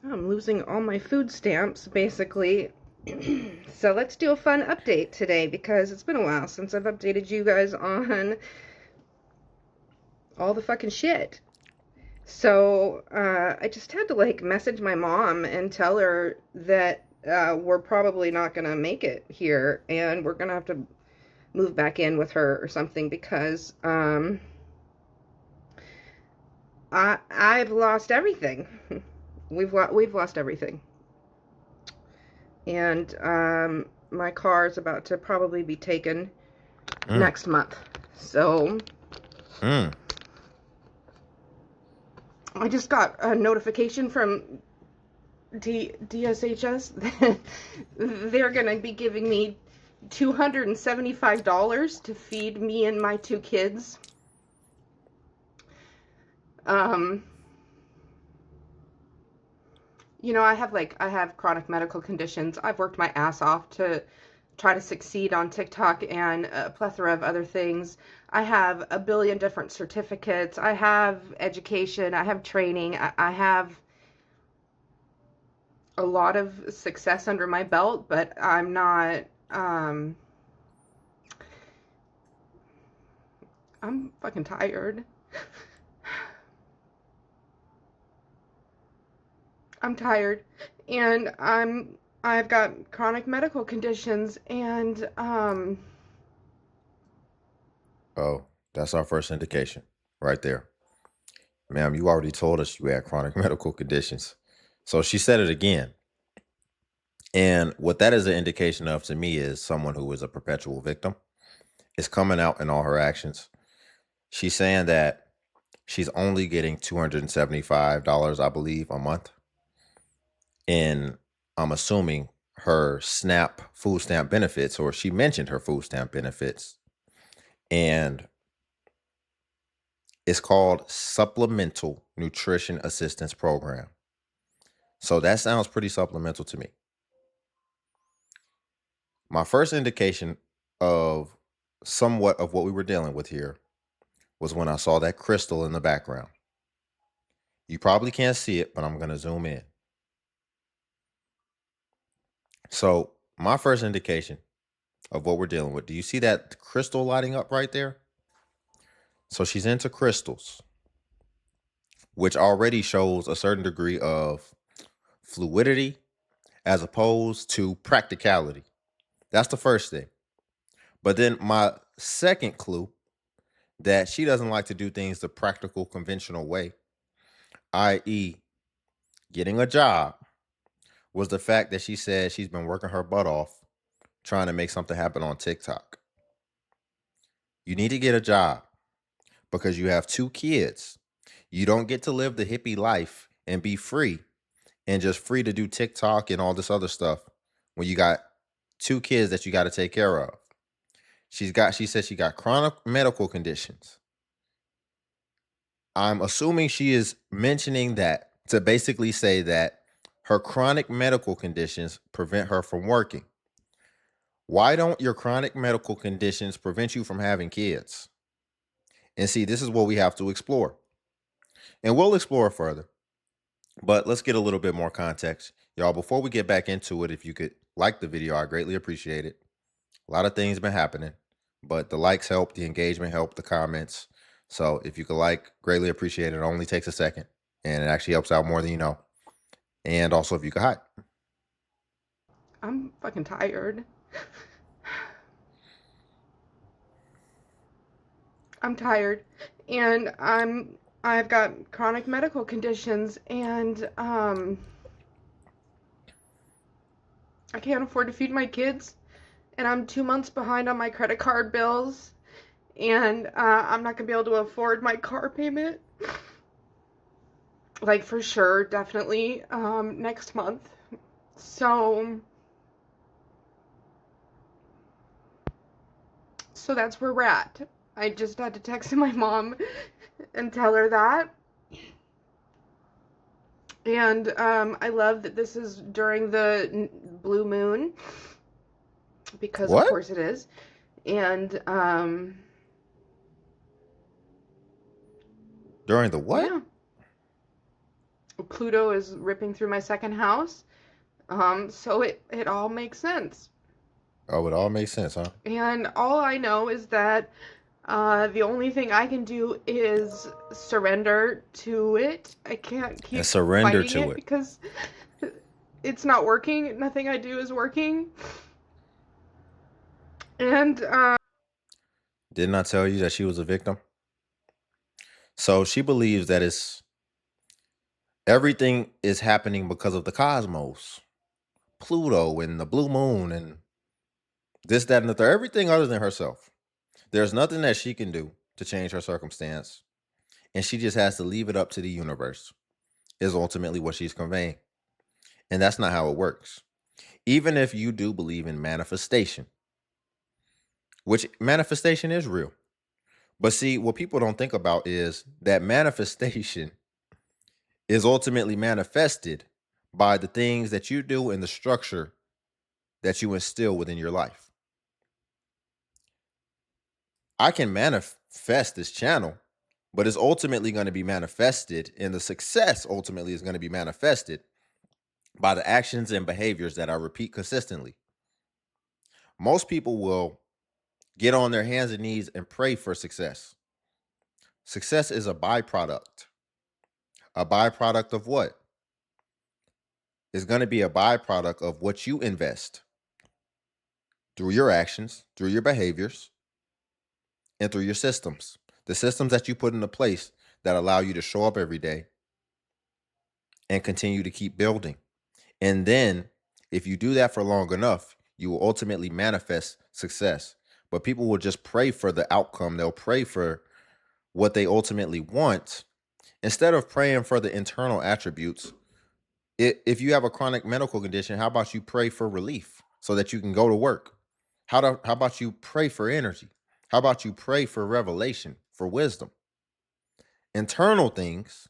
I'm losing all my food stamps, basically. So let's do a fun update today because it's been a while since I've updated you guys on all the fucking shit. So I just had to like message my mom and tell her that we're probably not gonna make it here and we're gonna have to move back in with her or something because I've lost everything. We've lost everything. And my car is about to probably be taken Mm, next month. So mm. I just got a notification from DSHS that they're going to be giving me $275 to feed me and my two kids. Um, I have chronic medical conditions. I've worked my ass off to try to succeed on TikTok and a plethora of other things. I have a billion different certificates. I have education. I have training. I have a lot of success under my belt, but I'm not. I'm fucking tired. I'm tired, and I've got chronic medical conditions, and Oh, that's our first indication right there. Ma'am, you already told us you had chronic medical conditions. So she said it again. And what that is an indication of to me is someone who is a perpetual victim. It's coming out in all her actions. She's saying that she's only getting $275, I believe, a month. And I'm assuming her SNAP food stamp benefits, or she mentioned her food stamp benefits. And it's called Supplemental Nutrition Assistance Program. So that sounds pretty supplemental to me. My first indication of somewhat of what we were dealing with here was when I saw that crystal in the background. You probably can't see it, but I'm going to zoom in. So, my first indication of what we're dealing with, do you see that crystal lighting up right there? So, she's into crystals, which already shows a certain degree of fluidity as opposed to practicality. That's the first thing. But then my second clue that she doesn't like to do things the practical, conventional way, i.e., getting a job, was the fact that she said she's been working her butt off trying to make something happen on TikTok. You need to get a job because you have two kids. You don't get to live the hippie life and be free and just free to do TikTok and all this other stuff when you got two kids that you got to take care of. She said she got chronic medical conditions. I'm assuming she is mentioning that to basically say that her chronic medical conditions prevent her from working. Why don't your chronic medical conditions prevent you from having kids? And see, this is what we have to explore. And we'll explore further. But let's get a little bit more context. Y'all, before we get back into it, if you could like the video, I greatly appreciate it. A lot of things been happening, but the likes help, the engagement help, the comments. So if you could like, greatly appreciate it. It only takes a second and it actually helps out more than you know. And also if you could hide. I'm fucking tired. I'm tired, and I've got chronic medical conditions, and I can't afford to feed my kids, and I'm 2 months behind on my credit card bills, and I'm not gonna be able to afford my car payment, like for sure, definitely next month. So so that's where we're at. I just had to text my mom and tell her that. And I love that this is during the blue moon because of What? course it is. And During the what? yeah, Pluto is ripping through my second house. So it all makes sense. Oh, it all makes sense, huh? And all I know is that the only thing I can do is surrender to it. I can't And keep surrender fighting to it it. because it's not working. Nothing I do is working. And Didn't I tell you that she was a victim? So she believes that it's everything is happening because of the cosmos, Pluto and the blue moon and this, that, and the third. Everything other than herself. There's nothing that she can do to change her circumstance. And she just has to leave it up to the universe, is ultimately what she's conveying. And that's not how it works. Even if you do believe in manifestation, which manifestation is real. But see, what people don't think about is that manifestation is ultimately manifested by the things that you do and the structure that you instill within your life. I can manifest this channel, but it's ultimately going to be manifested, and the success ultimately is going to be manifested by the actions and behaviors that I repeat consistently. Most people will get on their hands and knees and pray for success. Success is a byproduct. A byproduct of what? It's going to be a byproduct of what you invest through your actions, through your behaviors, and through your systems. The systems that you put into place that allow you to show up every day and continue to keep building. And then, if you do that for long enough, you will ultimately manifest success. But people will just pray for the outcome, they'll pray for what they ultimately want instead of praying for the internal attributes. If you have a chronic medical condition, how about you pray for relief so that you can go to work? How about you pray for energy? How about you pray for revelation, for wisdom? Internal things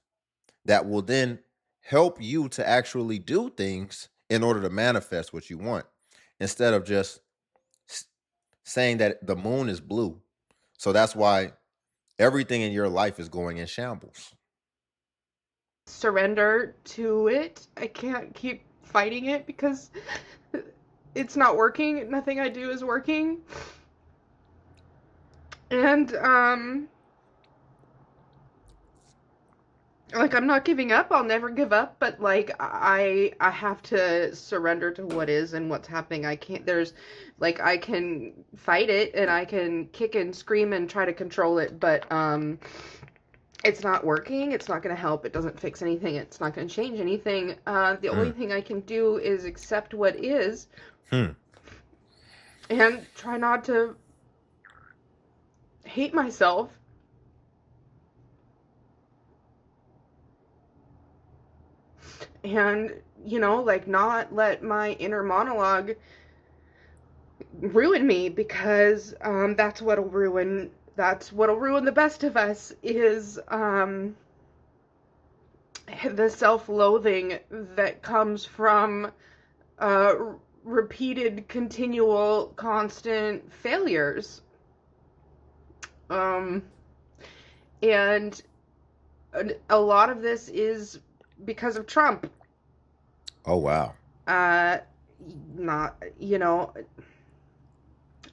that will then help you to actually do things in order to manifest what you want instead of just saying that the moon is blue. So that's why everything in your life is going in shambles. surrender to it. I can't keep fighting it because it's not working. Nothing I do is working. And like I'm not giving up. I'll never give up, but like I have to surrender to what is and what's happening. I can't there's like I can fight it and I can kick and scream and try to control it, but it's not working. It's not going to help. It doesn't fix anything. It's not going to change anything. The only Mm. thing I can do is accept what is Hmm. and try not to hate myself. And, like not let my inner monologue ruin me because that's what'll ruin the best of us is the self-loathing that comes from uh, repeated, continual, constant failures. Um, and a lot of this is because of Trump. Oh, wow. Uh, not,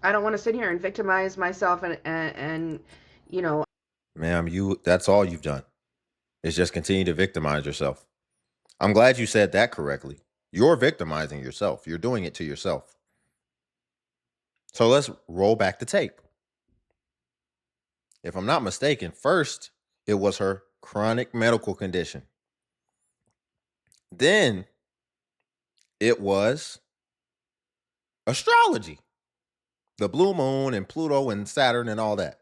I don't want to sit here and victimize myself and you know, Ma'am, that's all you've done is just continue to victimize yourself. I'm glad you said that correctly. You're victimizing yourself. You're doing it to yourself. So let's roll back the tape. If I'm not mistaken, first it was her chronic medical condition. Then it was astrology, the blue moon and Pluto and Saturn and all that.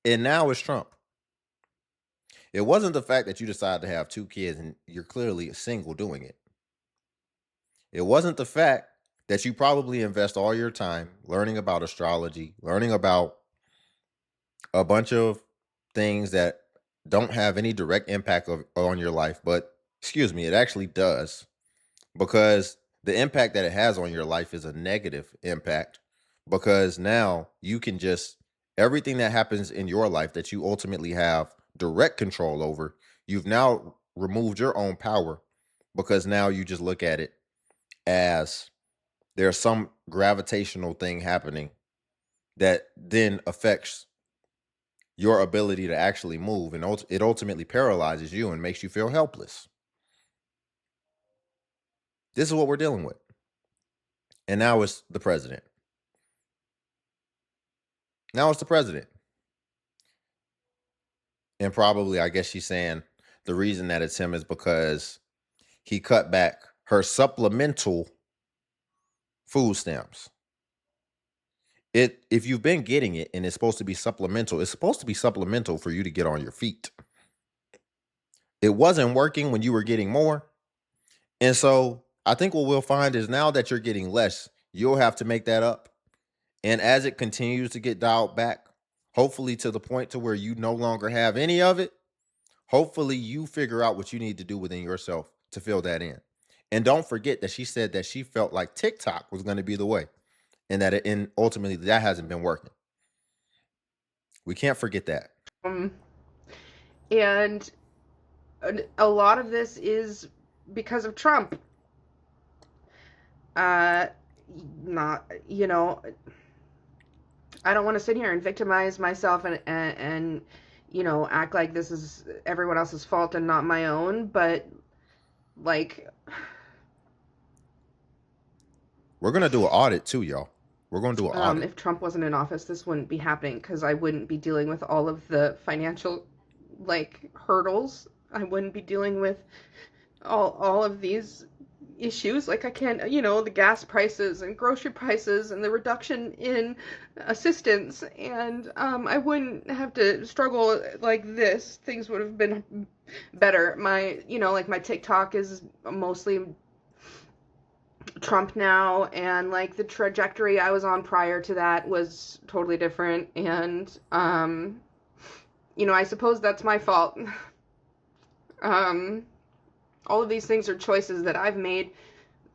And now it's Trump. It wasn't the fact that you decided to have two kids and you're clearly single doing it. It wasn't the fact that you probably invest all your time learning about astrology, learning about a bunch of things that don't have any direct impact on your life, but excuse me, it actually does because the impact that it has on your life is a negative impact because now you can just everything that happens in your life that you ultimately have direct control over, you've now removed your own power because now you just look at it as there's some gravitational thing happening that then affects your ability to actually move, and it ultimately paralyzes you and makes you feel helpless. This is what we're dealing with. And now it's the president. Now it's the president. And probably, I guess she's saying the reason that it's him is because he cut back her supplemental food stamps. If you've been getting it and it's supposed to be supplemental, it's supposed to be supplemental for you to get on your feet. It wasn't working when you were getting more. And so I think what we'll find is now that you're getting less, you'll have to make that up. And as it continues to get dialed back, hopefully to the point to where you no longer have any of it, hopefully you figure out what you need to do within yourself to fill that in. And don't forget that she said that she felt like TikTok was going to be the way, and and ultimately that hasn't been working. We can't forget that. Um, and a lot of this is because of Trump. Uh, not, I don't want to sit here and victimize myself and act like this is everyone else's fault and not my own, but like We're going to do an audit too, y'all. We're going to do an audit. if Trump wasn't in office, this wouldn't be happening because I wouldn't be dealing with all of the financial hurdles. I wouldn't be dealing with all of these issues. Like I can't, the gas prices and grocery prices and the reduction in assistance, and I wouldn't have to struggle like this. Things would have been better. My, my TikTok is mostly Trump now, and like the trajectory I was on prior to that was totally different, and I suppose that's my fault. um all of these things are choices that I've made,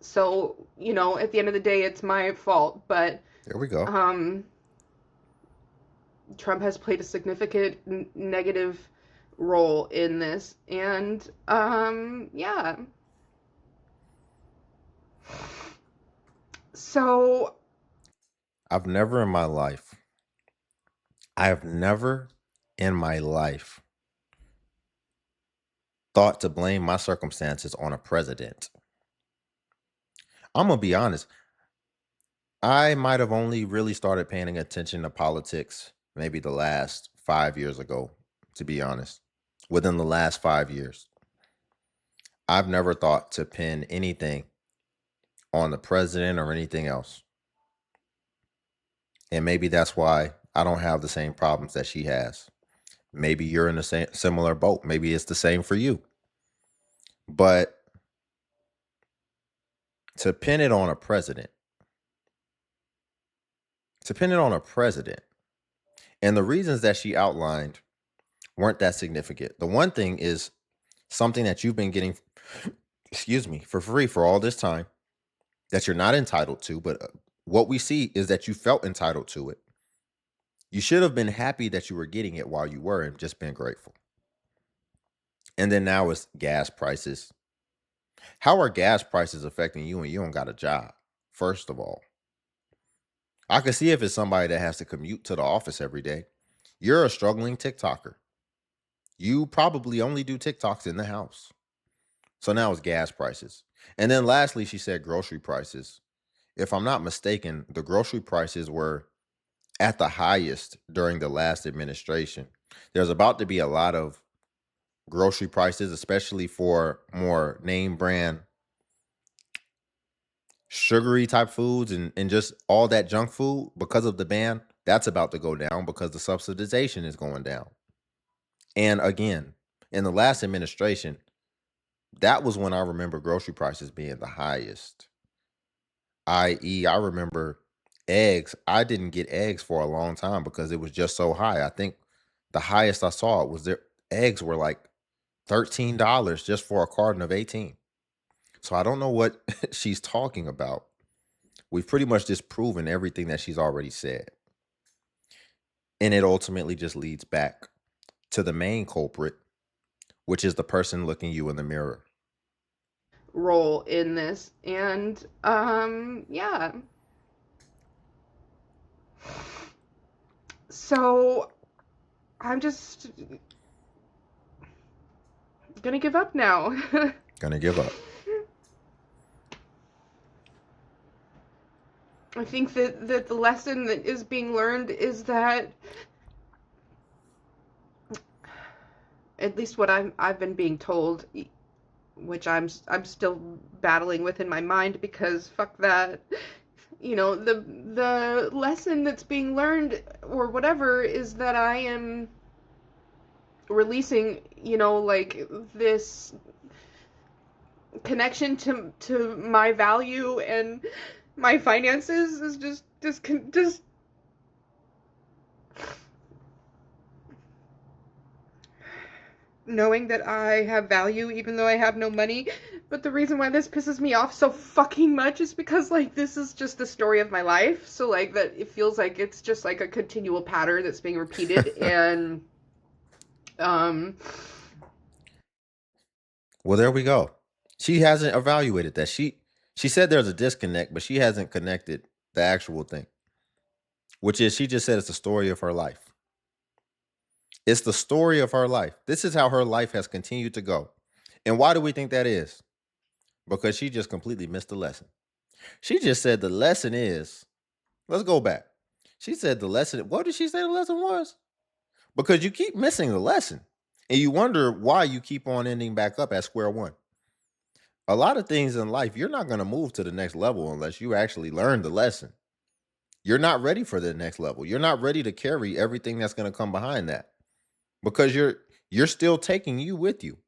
so at the end of the day it's my fault, but There we go. Trump has played a significant negative role in this, and yeah. So I've never in my life, I have never in my life thought to blame my circumstances on a president. I'm going to be honest. I might have only really started paying attention to politics maybe the last 5 years ago, to be honest. Within the last 5 years, I've never thought to pin anything on the president or anything else. And maybe that's why I don't have the same problems that she has. Maybe you're in the same similar boat. Maybe it's the same for you. But to pin it on a president, to pin it on a president, and the reasons that she outlined weren't that significant. The one thing is something that you've been getting, excuse me, for free for all this time that you're not entitled to, but what we see is that you felt entitled to it. You should have been happy that you were getting it while you were and just been grateful. And then now it's gas prices. How are gas prices affecting you and you don't got a job? First of all, I can see if it's somebody that has to commute to the office every day. You're a struggling TikToker. You probably only do TikToks in the house. So now it's gas prices. And then lastly, she said grocery prices. If I'm not mistaken, the grocery prices were at the highest during the last administration. There's about to be a lot of grocery prices, especially for more name brand sugary type foods and just all that junk food because of the ban. That's about to go down because the subsidization is going down. And again, in the last administration, that was when I remember grocery prices being the highest. I.e., I remember eggs. I didn't get eggs for a long time because it was just so high. I think the highest I saw was their eggs were like $13 just for a carton of 18. So I don't know what she's talking about. We've pretty much disproven everything that she's already said. And it ultimately just leads back to the main culprit, which is the person looking you in the mirror. role in this. And yeah. So I'm just gonna give up now. Gonna give up. I think that the lesson that is being learned is that, at least what I've been being told, which I'm still battling with in my mind because fuck that. The lesson that's being learned or whatever is that I am releasing, like this connection to my value and my finances is just knowing that I have value even though I have no money. But the reason why this pisses me off so fucking much is because, like, this is just the story of my life. So, like, that it feels like it's just like a continual pattern that's being repeated. And, um, Well, there we go. She hasn't evaluated that. She said there's a disconnect, but she hasn't connected the actual thing, which is she just said it's the story of her life. It's the story of her life. This is how her life has continued to go. And why do we think that is? Because she just completely missed the lesson. She just said the lesson is, let's go back. She said the lesson, what did she say the lesson was? Because you keep missing the lesson and you wonder why you keep on ending back up at square one. A lot of things in life, you're not going to move to the next level unless you actually learn the lesson. You're not ready for the next level. You're not ready to carry everything that's going to come behind that because you're still taking you with you,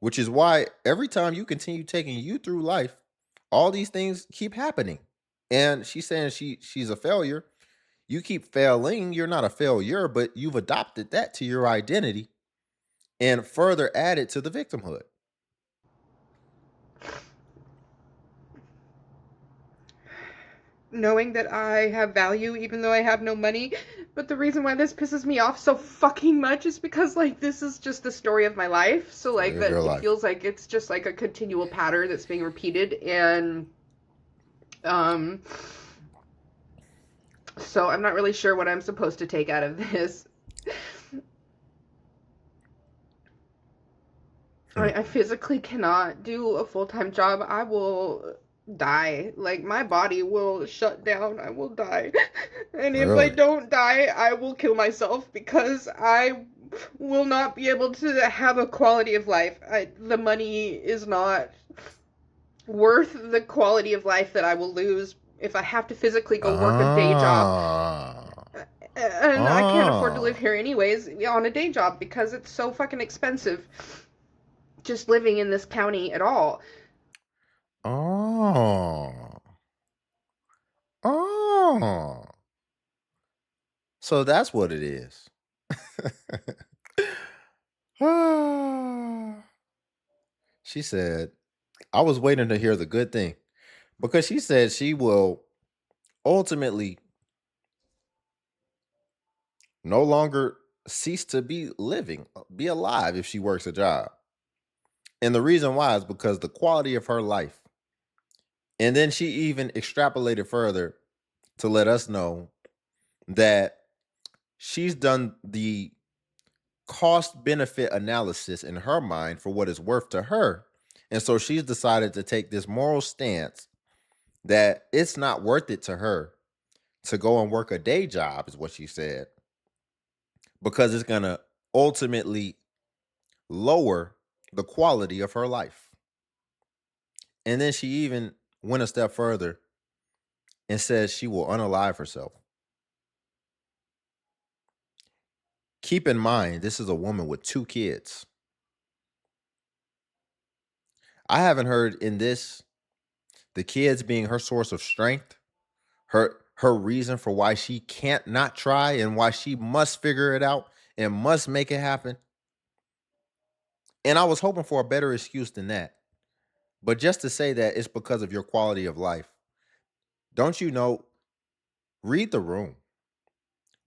which is why every time you continue taking you through life, all these things keep happening. And she's saying she's a failure. You keep failing. You're not a failure, but you've adopted that to your identity and further added to the victimhood. knowing that I have value even though I have no money. But the reason why this pisses me off so fucking much is because, like, this is just the story of my life. So, like, Story of that your it life. feels like it's just like a continual pattern that's being repeated. And, um, so I'm not really sure what I'm supposed to take out of this. Hmm. I physically cannot do a full time job. I will die. Like, my body will shut down. I will die. And if I Really? don't die, I will kill myself because I will not be able to have a quality of life. The money is not worth the quality of life that I will lose if I have to physically go work a day job. Ah. And I can't afford to live Ah. here anyways on a day job because it's so fucking expensive just living in this county at all. Oh. Oh. So that's what it is. Ah. She said, I was waiting to hear the good thing because she said she will ultimately no longer cease to be living, be alive if she works a job. And the reason why is because the quality of her life. And then she even extrapolated further to let us know that she's done the cost benefit analysis in her mind for what it's worth to her. And so she's decided to take this moral stance that it's not worth it to her to go and work a day job, is what she said, because it's going to ultimately lower the quality of her life. And then she even went a step further and says she will unalive herself. Keep in mind, this is a woman with 2 kids. I haven't heard in this the kids being her source of strength, her reason for why she can't not try and why she must figure it out and must make it happen. And I was hoping for a better excuse than that. But just to say that it's because of your quality of life. Don't you know? Read the room.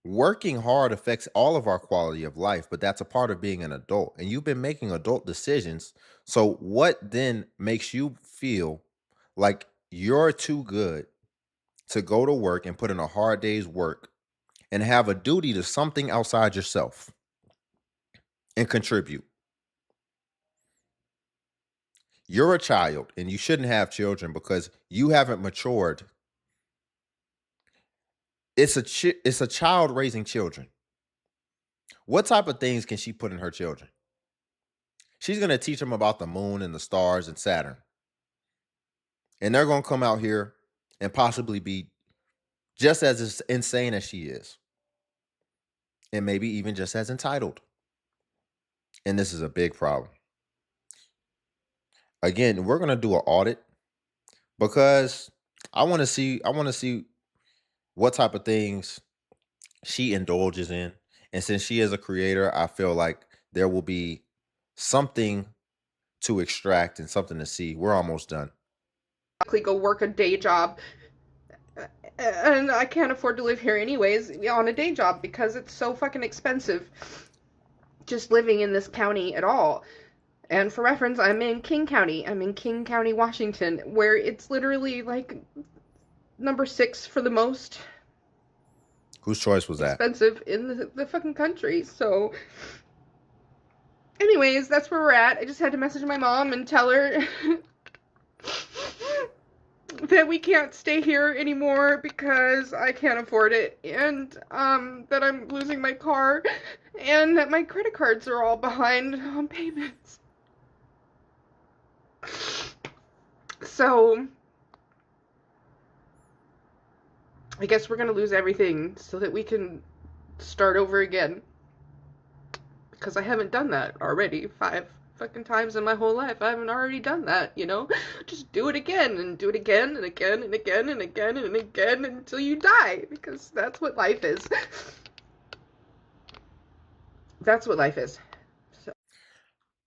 Working hard affects all of our quality of life, but that's a part of being an adult. And you've been making adult decisions. So, what then makes you feel like you're too good to go to work and put in a hard day's work and have a duty to something outside yourself and contribute? You're a child and you shouldn't have children because you haven't matured. It's a child raising children. What type of things can she put in her children? She's going to teach them about the moon and the stars and Saturn. And they're going to come out here and possibly be just as insane as she is. And maybe even just as entitled. And this is a big problem. Again, we're going to do an audit because I want to see what type of things she indulges in. And since she is a creator, I feel like there will be something to extract and something to see. We're almost done. Go work a day job, and I can't afford to live here anyways on a day job because it's so fucking expensive just living in this county at all. And for reference, I'm in King County. I'm in King County, Washington, where it's literally like number 6 for the most Whose choice was that? expensive in the fucking country. So, anyways, that's where we're at. I just had to message my mom and tell her that we can't stay here anymore because I can't afford it, and that I'm losing my car, and that my credit cards are all behind on payments. So I guess we're gonna lose everything so that we can start over again, because I haven't done that already 5 fucking times in my whole life. I haven't already done that, you know? Just do it again and do it again and again and again and again and again until you die, because that's what life is. That's what life is. So.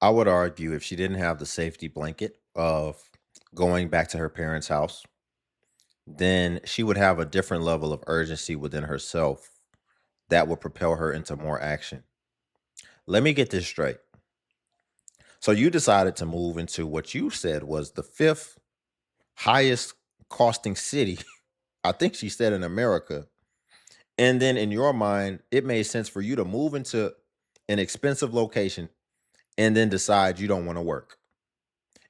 I would argue if she didn't have the safety blanket of going back to her parents' house, then she would have a different level of urgency within herself that would propel her into more action. Let me get this straight. So you decided to move into what you said was the 5th highest costing city, I think she said, in America. And then in your mind, it made sense for you to move into an expensive location and then decide you don't want to work.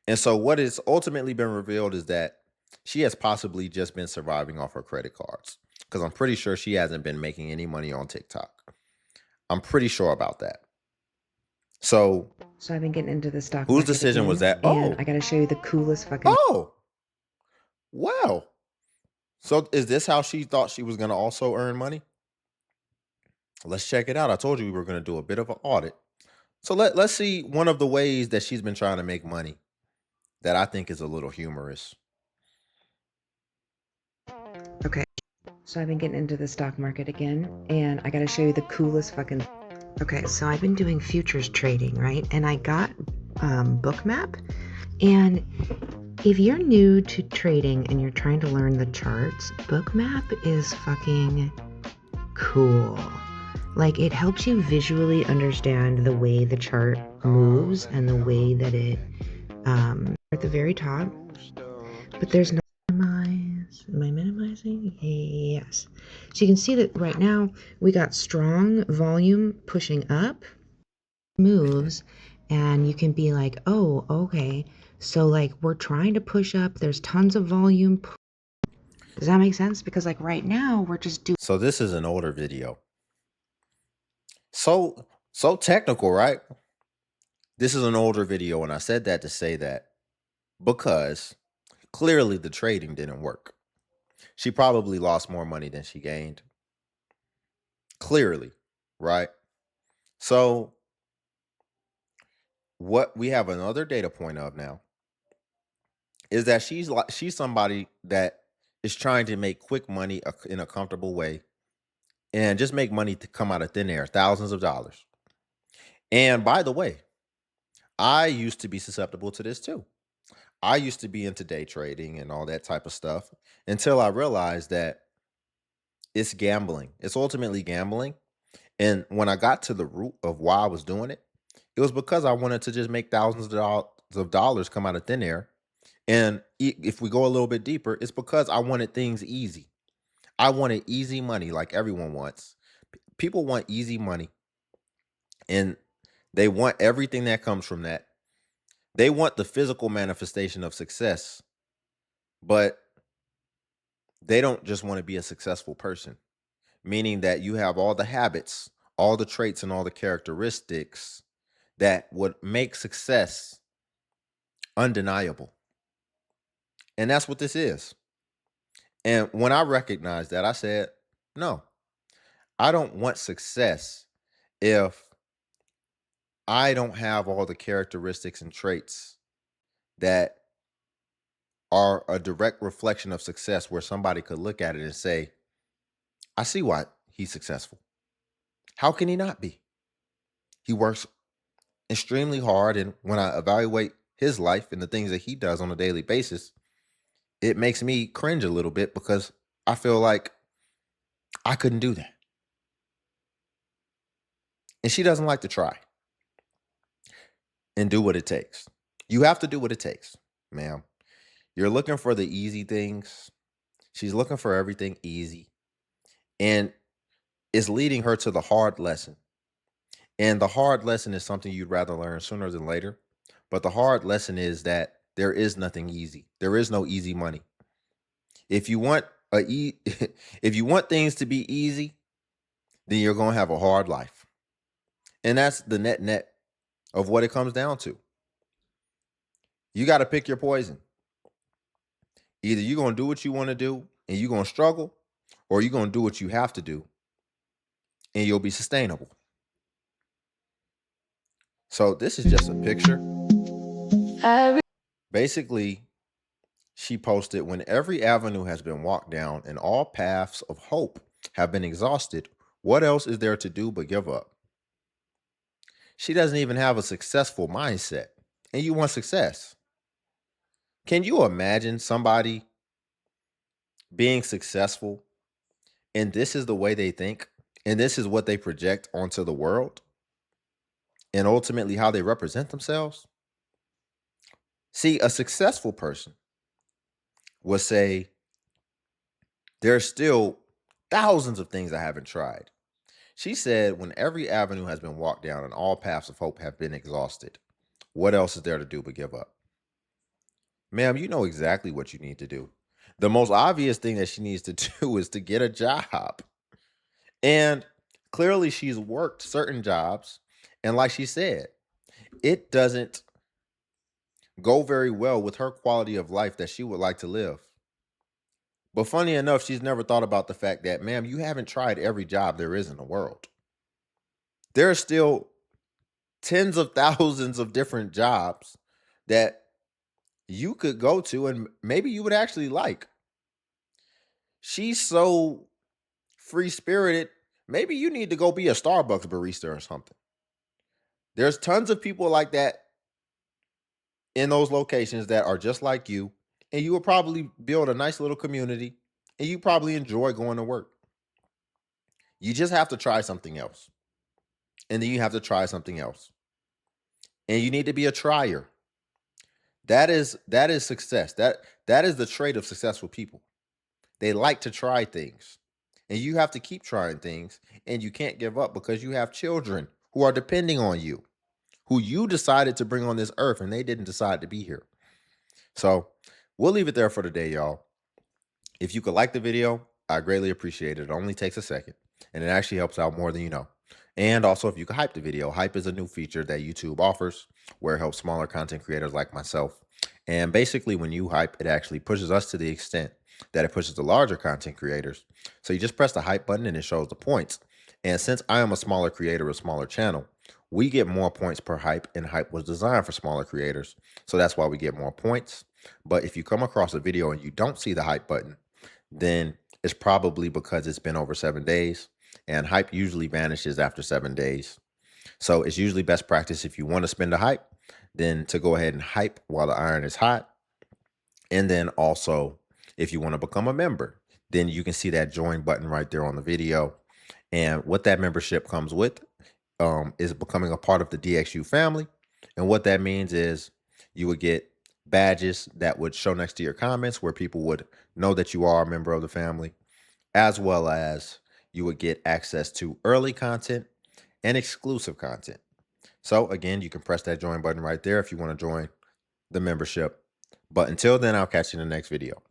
And so what has ultimately been revealed is that she has possibly just been surviving off her credit cards, because I'm pretty sure she hasn't been making any money on TikTok. I'm pretty sure about that. So I've been getting into the stock whose market decision was again, that? and I gotta show you the coolest fucking. Oh, wow. So is this how she thought she was going to also earn money? Let's check it out. I told you we were going to do a bit of an audit. So let's see one of the ways that she's been trying to make money that I think is a little humorous. Okay, so I've been getting into the stock market again, and I gotta show you the coolest fucking. Okay, so I've been doing futures trading, right? And I got Bookmap, and if you're new to trading and you're trying to learn the charts, Bookmap is fucking cool. Like, it helps you visually understand the way the chart moves and the way that it at the very top. But there's no minimize. Am I minimizing? Yes. So you can see that right now we got strong volume pushing up, moves, and you can be like, oh, okay. So like we're trying to push up. There's tons of volume. Does that make sense? Because like right now we're just doing. So this is an older video. So technical, right? This is an older video, and I said that to say that because clearly the trading didn't work. She probably lost more money than she gained. Clearly, right? So what we have another data point of now is that she's somebody that is trying to make quick money in a comfortable way and just make money to come out of thin air, thousands of dollars. And by the way, I used to be susceptible to this too. I used to be into day trading and all that type of stuff until I realized that It's gambling. It's ultimately gambling. And when I got to the root of why I was doing it, it was because I wanted to just make thousands of dollars come out of thin air. And if we go a little bit deeper, it's because I wanted things easy. I wanted easy money like everyone wants. People want easy money, and they want everything that comes from that. They want the physical manifestation of success, but they don't just want to be a successful person, meaning that you have all the habits, all the traits, and all the characteristics that would make success undeniable. And that's what this is. And when I recognized that, I said, no, I don't want success if I don't have all the characteristics and traits that are a direct reflection of success, where somebody could look at it and say, I see why he's successful. How can he not be? He works extremely hard. And when I evaluate his life and the things that he does on a daily basis, it makes me cringe a little bit because I feel like I couldn't do that. And she doesn't like to try and do what it takes. You have to do what it takes, ma'am. You're looking for the easy things. She's looking for everything easy. And it's leading her to the hard lesson. And the hard lesson is something you'd rather learn sooner than later. But the hard lesson is that there is nothing easy. There is no easy money. If you want if you want things to be easy, then you're going to have a hard life. And that's the net of what it comes down to. You got to pick your poison. Either you're going to do what you want to do and you're going to struggle, or you're going to do what you have to do and you'll be sustainable. So this is just a picture. Basically, she posted, when every avenue has been walked down and all paths of hope have been exhausted, what else is there to do but give up? She doesn't even have a successful mindset, and you want success. Can you imagine somebody being successful and this is the way they think and this is what they project onto the world and ultimately how they represent themselves? See, a successful person will say, there's still thousands of things I haven't tried. She said, when every avenue has been walked down and all paths of hope have been exhausted, what else is there to do but give up? Ma'am, you know exactly what you need to do. The most obvious thing that she needs to do is to get a job. And clearly she's worked certain jobs. And like she said, it doesn't go very well with her quality of life that she would like to live. But funny enough, she's never thought about the fact that, ma'am, you haven't tried every job there is in the world. There are still tens of thousands of different jobs that you could go to and maybe you would actually like. She's so free spirited. Maybe you need to go be a Starbucks barista or something. There's tons of people like that in those locations that are just like you, and you will probably build a nice little community and you probably enjoy going to work. You just have to try something else. And then you have to try something else. And you need to be a trier. That is success. That is the trait of successful people. They like to try things. And you have to keep trying things, and you can't give up because you have children who are depending on you, who you decided to bring on this earth and they didn't decide to be here. So we'll leave it there for today, y'all. If you could like the video, I greatly appreciate it. It only takes a second, and it actually helps out more than you know. And also, if you could hype the video, hype is a new feature that YouTube offers where it helps smaller content creators like myself. And basically, when you hype, it actually pushes us to the extent that it pushes the larger content creators. So you just press the hype button and it shows the points. And since I am a smaller creator, a smaller channel, we get more points per hype, and hype was designed for smaller creators. So that's why we get more points. But if you come across a video and you don't see the hype button, then it's probably because it's been over 7 days, and hype usually vanishes after 7 days. So it's usually best practice, if you want to spend a hype, then to go ahead and hype while the iron is hot. And then also, if you want to become a member, then you can see that join button right there on the video. And what that membership comes with is becoming a part of the DXU family. And what that means is you would get badges that would show next to your comments where people would know that you are a member of the family, as well as you would get access to early content and exclusive content. So again, you can press that join button right there if you want to join the membership. But until then, I'll catch you in the next video.